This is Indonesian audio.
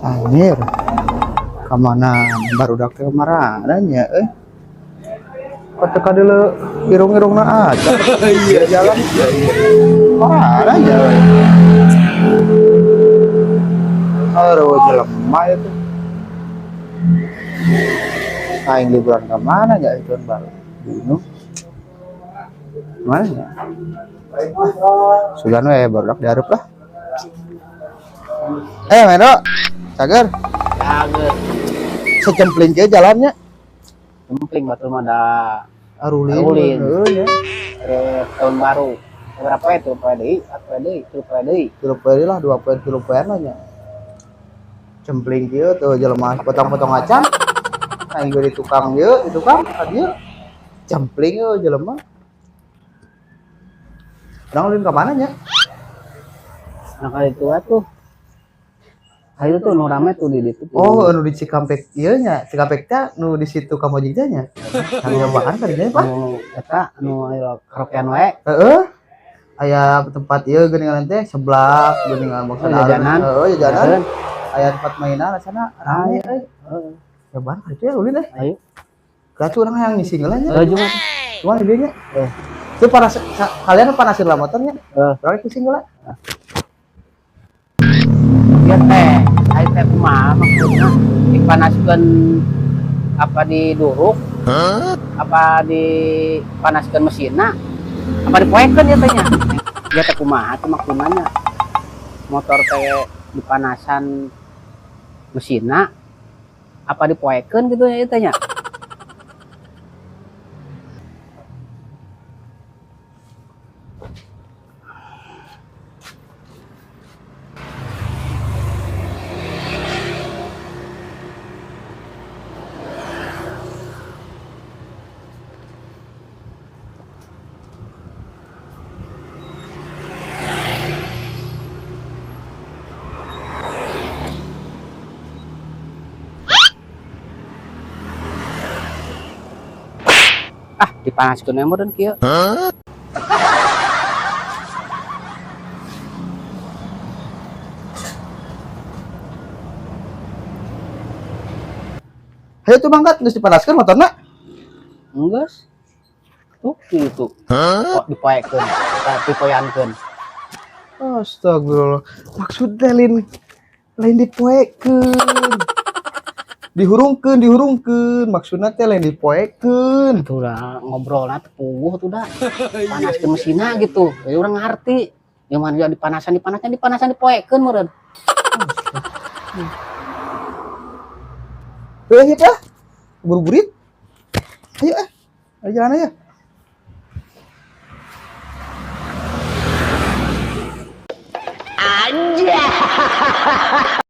Anjir, kemana baru dak kemarin ya kata dulu irung-irung aja iya jalan parah aja aduh jelemah itu aing liburan kemana ya itu baru bingung mana ya sudah baru dak diharap lah Meno cager secempling ke jalannya Cempling betul mah ada arulin ya tahun baru berapa itu kilo lah 2 kilo lah nya cempling kieu tuh jelema potong-potong acan aing di tukang ieu itu kan dieu cempling ieu jelema urang ulin ka mana nya nah kali itu tuh ayo tuh nu rame tuh di situ. Oh, nu di Cikampek ieu nya. Cikampek teh nu di situ Kamojija nya. Nyobaan kadinya, Pak. Nu eta nu aya karaokean we. Heeh. Aya tempat ieu geuningan teh seblak, geuningan maksudna jajanan. Jajanan. Aya tempat mainan sana. Rame euy. Heeh. Nyobaan kitu ya ulin deh. Ayo. Kacu urang hayang ngisi heula nya. Cuma Cuma di dieu nya. Itu panas kalian panasin lah motornya. Urang ngisi heula. ya teh ayo teh kumaha maksudna dipanaskeun apa diduruk apa dipanaskeun mesinna apa dipoekeun ya tehnya ya teh kumaha teh maksudna motor teh dipanasan mesinna apa dipoekeun gitu ya tehnya dipanaskeun emang dan kieu Hayu tuh mangkat geus dipanaskeun motorna. enggeus tuh gitu kok dipoekeun dipoyankeun Astagfirullah. Maksudnya lain dipoekeun. Dihurungkeun maksudna teh lain dipoekeun. tuh udah ngobrolna teh puguh tuh dah panaskeun mesinna gitu ya urang ngarti yang mana dipanasan dipoekeun meureun Ayo kita buru-burit. Ayo ayo jalan aja. aja